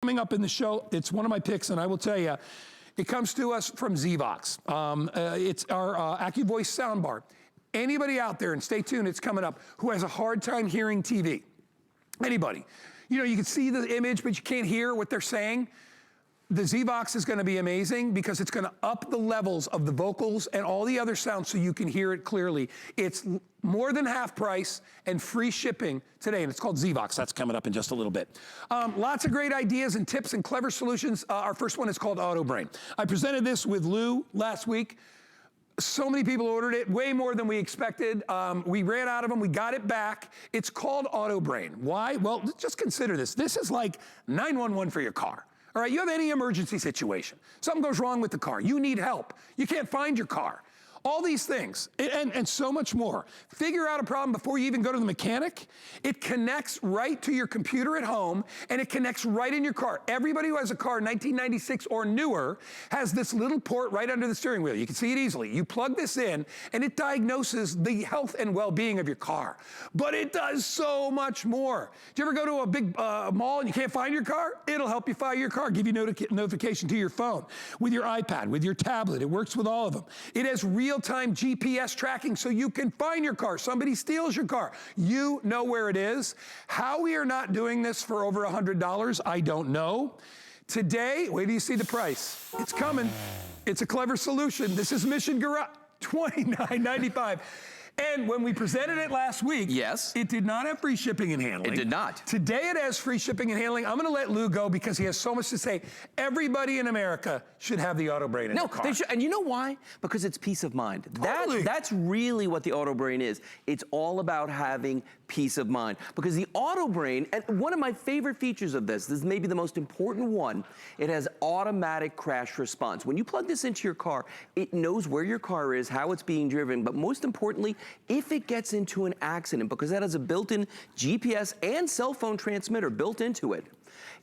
Coming up in the show, it's one of my picks, and I will tell you, it comes to us from Zvox. It's our AccuVoice soundbar. Anybody out there, and stay tuned, it's coming up, who has a hard time hearing TV? Anybody. You know, you can see the image, but you can't hear what they're saying. The Zvox is gonna be amazing because it's gonna up the levels of the vocals and all the other sounds so you can hear it clearly. It's more than half price and free shipping today, and it's called Zvox. That's coming up in just a little bit. Lots of great ideas and tips and clever solutions. Our first one is called Autobrain. I presented this with Lou last week. So many people ordered it, way more than we expected. We ran out of them, we got it back. It's called Autobrain. Why? Well, just consider this. This is like 911 for your car. All right, you have any emergency situation. Something goes wrong with the car. You need help. You can't find your car. All these things, and so much more. Figure out a problem before you even go to the mechanic. It connects right to your computer at home, and it connects right in your car. Everybody who has a car 1996 or newer has this little port right under the steering wheel. You can see it easily. You plug this in, and it diagnoses the health and well-being of your car. But it does so much more. Do you ever go to a big mall and you can't find your car? It'll help you find your car, give you notification to your phone, with your iPad, with your tablet. It works with all of them. It has real-time GPS tracking so you can find your car. Somebody steals your car, you know where it is. How we are not doing this for over $100, I don't know. Today, wait till you see the price. It's coming. It's a clever solution. This is Mission Garage, $29.95. And when we presented it last week, yes, it did not have free shipping and handling. It did not. Today it has free shipping and handling. I'm gonna let Lou go because he has so much to say. Everybody in America should have the Autobrain in their car. They should, and you know why? Because it's peace of mind. That's really what the Autobrain is. It's all about having peace of mind. Because the Autobrain, and one of my favorite features of this is maybe the most important one, it has automatic crash response. When you plug this into your car, it knows where your car is, how it's being driven, but most importantly, if it gets into an accident, because that has a built-in GPS and cell phone transmitter built into it,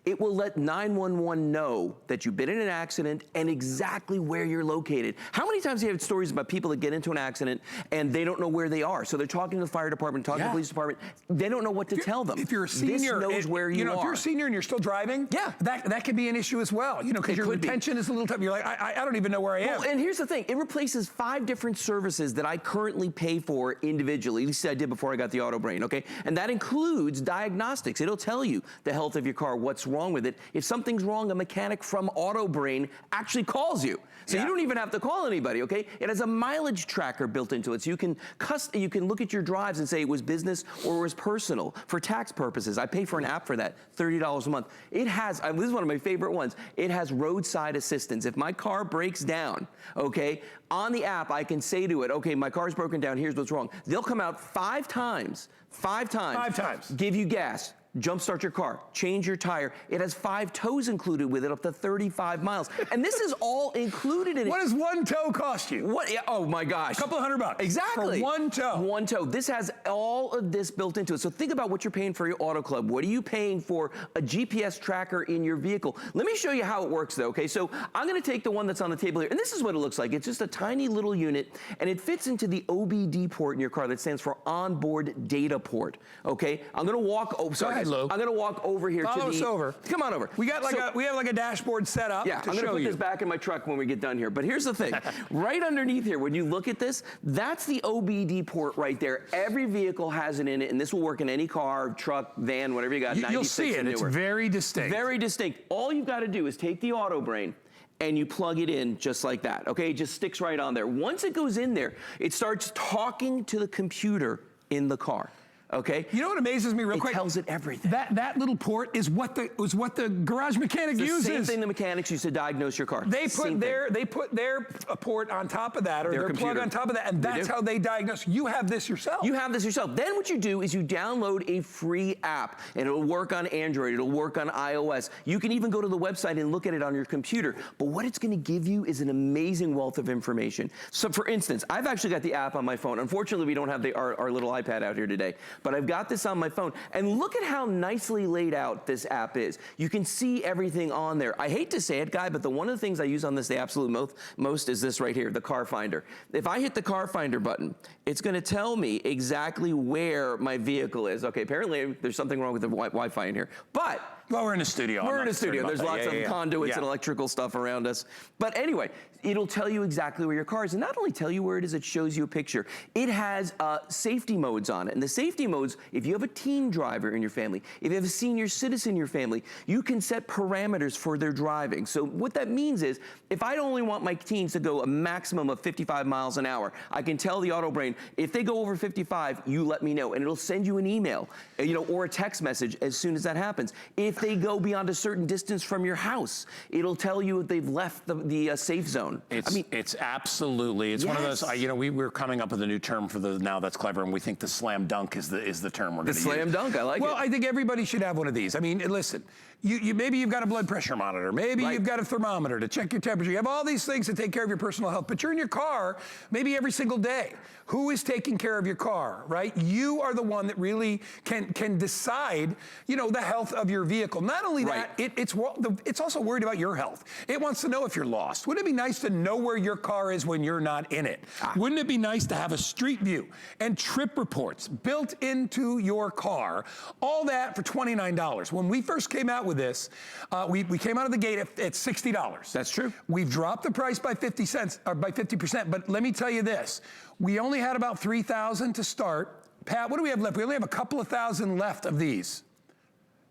it will let 911 know that you've been in an accident and exactly where you're located. How many times do you have stories about people that get into an accident and they don't know where they are? So they're talking to the fire department, talking to the police department. They don't know what to tell them. If you're a senior, this knows where you are. If you're a senior and you're still driving, that could be an issue as well. You know, because your retention is a little tough. You're like, I don't even know where I am. Well, and here's the thing. It replaces 5 different services that I currently pay for individually. At least I did before I got the Autobrain, okay? And that includes diagnostics. It'll tell you the health of your car, what's wrong with it. If something's wrong, a mechanic from Autobrain actually calls you. So you don't even have to call anybody, okay? It has a mileage tracker built into it, so you can look at your drives and say it was business or it was personal for tax purposes. I pay for an app for that, $30 a month. It has, this is one of my favorite ones, it has Roadside Assistance. If my car breaks down, okay, on the app I can say to it, okay, my car's broken down, here's what's wrong. They'll come out 5 times, give you gas, jumpstart your car, change your tire. It has 5 tows included with it, up to 35 miles. And this is all included in it. What does one tow cost you? What? Oh my gosh. A couple $100. Exactly. For one tow. One tow. This has all of this built into it. So think about what you're paying for your Auto Club. What are you paying for a GPS tracker in your vehicle? Let me show you how it works though, okay? So I'm gonna take the one that's on the table here, and this is what it looks like. It's just a tiny little unit, and it fits into the Obd Port in your car that stands for Onboard Data Port, okay? I'm gonna walk, I'm gonna walk over here Follow to the... us over. Come on over. We got like we have like a dashboard set up to show you. I'm gonna put this back in my truck when we get done here. But here's the thing. Right underneath here, when you look at this, that's the Obd port right there. Every vehicle has it in it, and this will work in any car, truck, van, whatever you got, 96 You'll see it. It's very distinct. Very distinct. All you've got to do is take the Autobrain and you plug it in just like that, okay? It just sticks right on there. Once it goes in there, it starts talking to the computer in the car. Okay. You know what amazes me real quick? It tells it everything. That little port is what the garage mechanic uses. The same thing the mechanics use to diagnose your car. They put their port on top of that, or their plug on top of that, and that's how they diagnose. You have this yourself. You have this yourself. Then what you do is you download a free app, and it'll work on Android, it'll work on iOS. You can even go to the website and look at it on your computer. But what it's gonna give you is an amazing wealth of information. So for instance, I've actually got the app on my phone. Unfortunately, we don't have our little iPad out here today. But I've got this on my phone, and look at how nicely laid out this app is. You can see everything on there. I hate to say it, Guy, but one of the things I use on this the absolute most is this right here, the car finder. If I hit the car finder button, it's gonna tell me exactly where my vehicle is. Okay, apparently there's something wrong with the Wi-Fi in here, but Well, we're in a studio. We're in a studio. There's lots of conduits and electrical stuff around us. But anyway, it'll tell you exactly where your car is. And not only tell you where it is, it shows you a picture. It has safety modes on it. And the safety modes, if you have a teen driver in your family, if you have a senior citizen in your family, you can set parameters for their driving. So what that means is, if I only want my teens to go a maximum of 55 miles an hour, I can tell the Autobrain, if they go over 55, you let me know. And it'll send you an email, or a text message as soon as that happens. If they go beyond a certain distance from your house, it'll tell you if they've left the safe zone. It's absolutely, it's one of those, we're coming up with a new term for the now that's clever, and we think the slam dunk is the term we're going to use. The slam dunk, I like it. Well, I think everybody should have one of these. I mean, listen, maybe you've got a blood pressure monitor, maybe you've got a thermometer to check your temperature. You have all these things to take care of your personal health, but you're in your car maybe every single day. Who is taking care of your car, right? You are the one that really can decide, the health of your vehicle. Not only that, it's also worried about your health. It wants to know if you're lost. Wouldn't it be nice to know where your car is when you're not in it? Wouldn't it be nice to have a street view and trip reports built into your car? All that for $29. When we first came out with this, we came out of the gate at $60. That's true. We've dropped the price by 50 cents, or by 50%, but let me tell you this. We only had about 3,000 to start. Pat, what do we have left? We only have a couple of thousand left of these.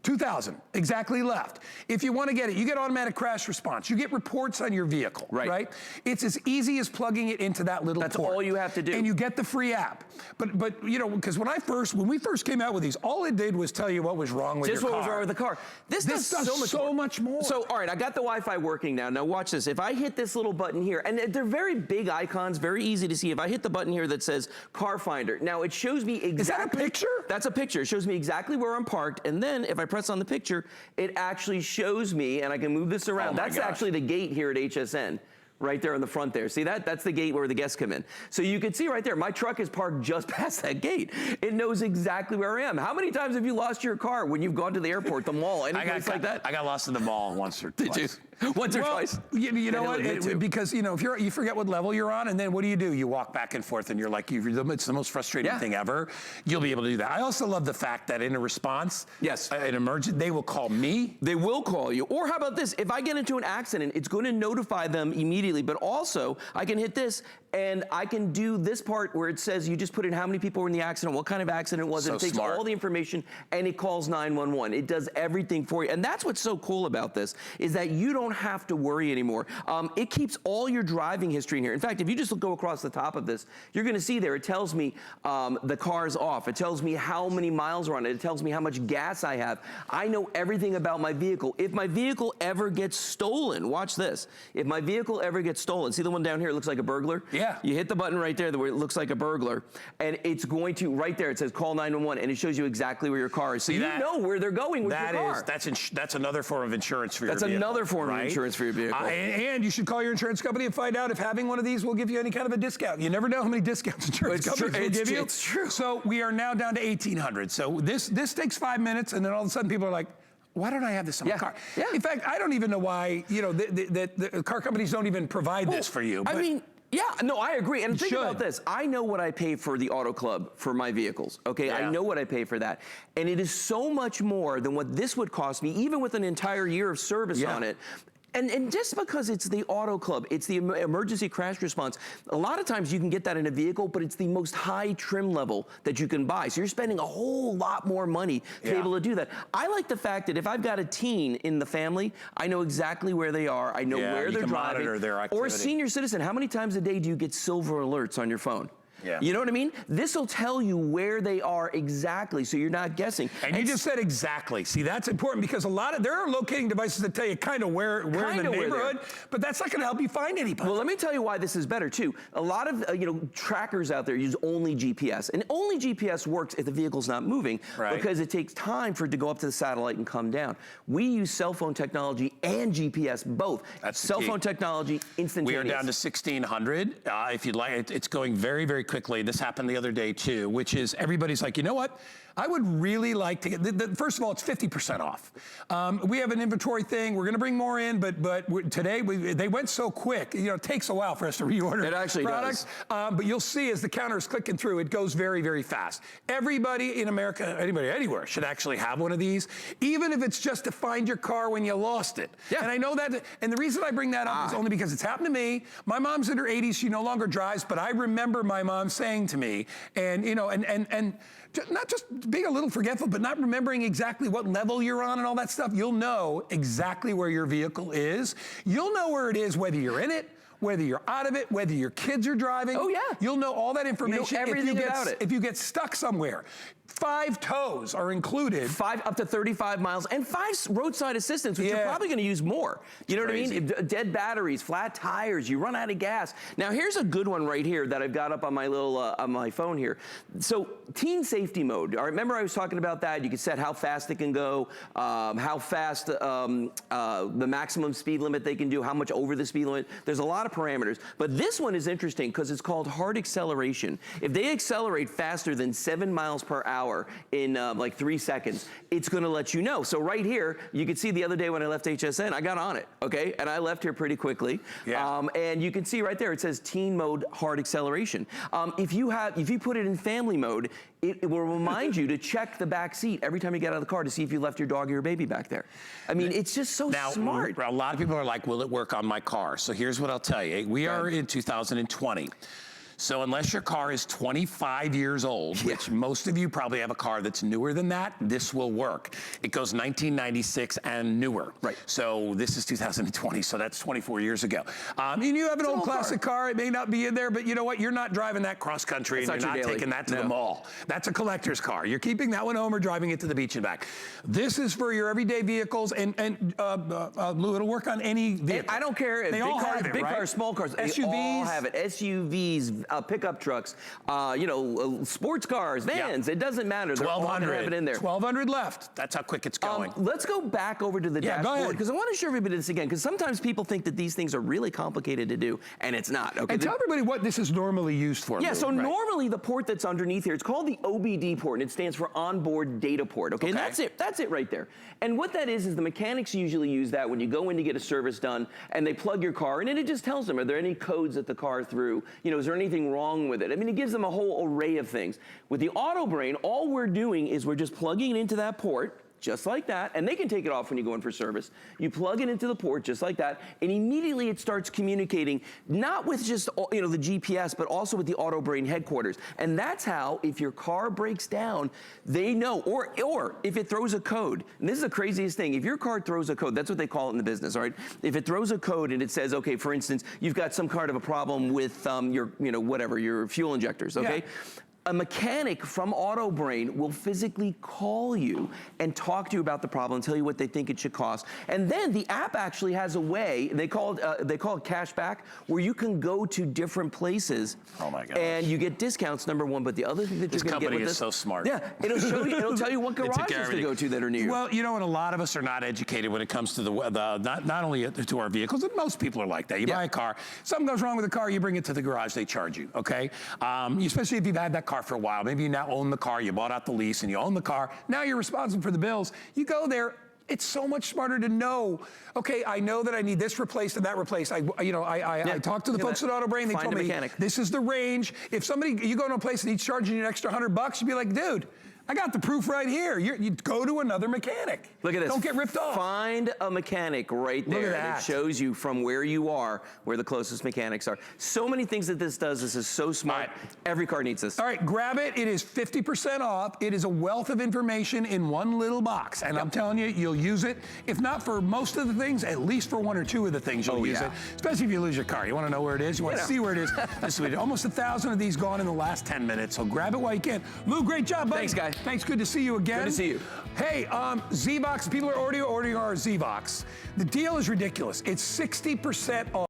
2,000 exactly left. If you want to get it, you get automatic crash response. You get reports on your vehicle, right? It's as easy as plugging it into that little port. That's all you have to do. And you get the free app. But because when we first came out with these, all it did was tell you what was wrong with your car. Just what was wrong with the car. This does so much more. So, all right, I got the Wi-Fi working now. Now watch this. If I hit this little button here, and they're very big icons, very easy to see. If I hit the button here that says Car Finder, now it shows me exactly. Is that a picture? That's a picture. It shows me exactly where I'm parked, and then if I press on the picture, it actually shows me, and I can move this around. That's actually the gate here at HSN. Right there in the front there. See that? That's the gate where the guests come in. So you can see right there, my truck is parked just past that gate. It knows exactly where I am. How many times have you lost your car when you've gone to the airport, the mall, any place like that? I got lost in the mall once or twice. Did you? Once or twice? You know what? Because if you forget what level you're on, and then what do? You walk back and forth, and you're like, it's the most frustrating thing ever. You'll be able to do that. I also love the fact that in a response, an emergency, they will call me. They will call you. Or how about this? If I get into an accident, it's going to notify them immediately, but also I can hit this and I can do this part where it says you just put in how many people were in the accident, what kind of accident was it. It takes all the information and it calls 911. It does everything for you. And that's what's so cool about this, is that you don't have to worry anymore. It keeps all your driving history in here. In fact, if you just go across the top of this, you're going to see there, it tells me the car's off. It tells me how many miles are on it. It tells me how much gas I have. I know everything about my vehicle. If my vehicle ever gets stolen, watch this. If my vehicle ever gets stolen, see the one down here, it looks like a burglar? Yeah. You hit the button right there where it looks like a burglar, and it's going to, right there, it says call 911, and it shows you exactly where your car is. So you know where they're going with your car. That's another form of insurance for your vehicle. That's another form of insurance for your vehicle. And you should call your insurance company and find out if having one of these will give you any kind of a discount. You never know how many discounts insurance companies will give you. It's true. So we are now down to 1,800. So this takes 5 minutes, and then all of a sudden people are like, why don't I have this on my car? Yeah. In fact, I don't even know why, the car companies don't even provide this for you. I mean, yeah, no, I agree. And think about this. I know what I pay for the Auto Club for my vehicles, okay? I know what I pay for that. And it is so much more than what this would cost me, even with an entire year of service on it. And just because it's the Auto Club, it's the emergency crash response, a lot of times you can get that in a vehicle, but it's the most high trim level that you can buy. So you're spending a whole lot more money to be able to do that. I like the fact that if I've got a teen in the family, I know exactly where they are. I know where they're driving. Monitor their activity. Or a senior citizen, how many times a day do you get silver alerts on your phone? Yeah. You know what I mean? This will tell you where they are exactly, so you're not guessing. And you just said exactly. See, that's important because there are locating devices that tell you kind of where in the neighborhood, but that's not going to help you find anybody. Well, let me tell you why this is better too. A lot of trackers out there use only GPS, and only GPS works if the vehicle's not moving because it takes time for it to go up to the satellite and come down. We use cell phone technology and GPS both. That's cell phone technology, instantaneous. We are down to 1,600. If you'd like, it's going very, very quickly. quickly. This happened the other day too, which is everybody's like, you know what? I would really like to get, first of all, it's 50% off. We have an inventory thing. We're going to bring more in, but today they went so quick. You know, it takes a while for us to reorder it actually products. But you'll see as the counter is clicking through, it goes very, very fast. Everybody in America, anybody anywhere should actually have one of these, even if it's just to find your car when you lost it. Yeah. And I know that, and the reason I bring that up is only because it's happened to me. My mom's in her 80s. She no longer drives, but I remember my mom saying to me, and you know, and not just being a little forgetful, but not remembering exactly what level you're on and all that stuff. You'll know exactly where your vehicle is. You'll know where it is, whether you're in it, whether you're out of it, whether your kids are driving. Oh, yeah. You'll know all that information. You know everything about it. If you get stuck somewhere. 5 tows are included. 5 up to 35 miles and 5 roadside assistance, which you're probably going to use more. You know what I mean? Dead batteries, flat tires, you run out of gas. Now here's a good one right here that I've got up on my little on my phone here. So teen safety mode. All right, remember I was talking about that? You can set how fast it can go, how fast the maximum speed limit they can do, how much over the speed limit. There's a lot of parameters, but this one is interesting because it's called hard acceleration. If they accelerate faster than 7 miles per hour in like 3 seconds, it's going to let you know. So right here, you can see the other day when I left HSN, I got on it, okay? And I left here pretty quickly. Yeah. And you can see right there, it says teen mode hard acceleration. If you put it in family mode, it will remind you to check the back seat every time you get out of the car to see if you left your dog or your baby back there. I mean, it's just so smart. A lot of people are like, will it work on my car? So here's what I'll tell you. We are in 2020. So unless your car is 25 years old, which most of you probably have a car that's newer than that, this will work. It goes 1996 and newer. Right. So this is 2020, so that's 24 years ago. And you have an old classic car. It may not be in there, but you know what? You're not driving that cross country and you're not taking that to the mall. That's a collector's car. You're keeping that one home or driving it to the beach and back. This is for your everyday vehicles, and Lou, it'll work on any vehicle. I don't care if they all have it, big right? cars, small cars, SUVs. they all have it. SUVs, pickup trucks, you know, sports cars, vans. It doesn't matter. They're all going to have it in there. 1,200 left. That's how quick it's going. Let's go back over to the dashboard because I want to show everybody this again because sometimes people think that these things are really complicated to do and it's not. Okay. And tell everybody what this is normally used for. Yeah. Lou. So normally the port that's underneath here, it's called the Obd Port and it stands for Onboard Data Port. Okay. And that's it. That's it right there. And what that is the mechanics usually use that when you go in to get a service done and they plug your car in and it just tells them, are there any codes that the car threw? You know, is there anything wrong with it? I mean, it gives them a whole array of things. With the Autobrain, all we're doing is we're just plugging it into that port, just like that, and they can take it off when you go in for service. You plug it into the port just like that, and immediately it starts communicating, not with just the GPS, but also with the Autobrain headquarters. And that's how, if your car breaks down, they know, or if it throws a code. And this is the craziest thing. If your car throws a code, that's what they call it in the business, all right? If it throws a code and it says, okay, for instance, you've got some kind of a problem with your fuel injectors, okay? Yeah. A mechanic from Autobrain will physically call you and talk to you about the problem and tell you what they think it should cost. And then the app actually has a way, they call it cash back, where you can go to different places. Oh my gosh. And you get discounts, number one, but the other thing that you're going to get with this. This company is so smart. Yeah, it'll show you, it'll tell you what garages to go to that are near you. Well, you know, and a lot of us are not educated when it comes to not only to our vehicles, but most people are like that. You buy a car, something goes wrong with the car, you bring it to the garage, they charge you, okay? Especially if you've had that car for a while. Maybe you now own the car, you bought out the lease and you own the car. Now you're responsible for the bills. You go there. It's so much smarter to know, okay, I know that I need this replaced and that replaced. I talked to the folks at Autobrain. They told me, this is the range. If you go to a place and he's charging you an extra $100, you'd be like, dude, I got the proof right here. You go to another mechanic. Look at this. Don't get ripped off. Find a mechanic right there. Look at that. And it shows you from where you are, where the closest mechanics are. So many things that this does. This is so smart. Every car needs this. All right, grab it. It is 50% off. It is a wealth of information in one little box. And I'm telling you, you'll use it. If not for most of the things, at least for 1 or 2 of the things you'll use it. Especially if you lose your car. You want to know where it is. You want to see where it is. This week. Almost 1,000 of these gone in the last 10 minutes. So grab it while you can. Lou, great job, buddy. Thanks, guys. Thanks. Good to see you again. Good to see you. Hey, Z-Box, people are already ordering our Z-Box. The deal is ridiculous. It's 60% off.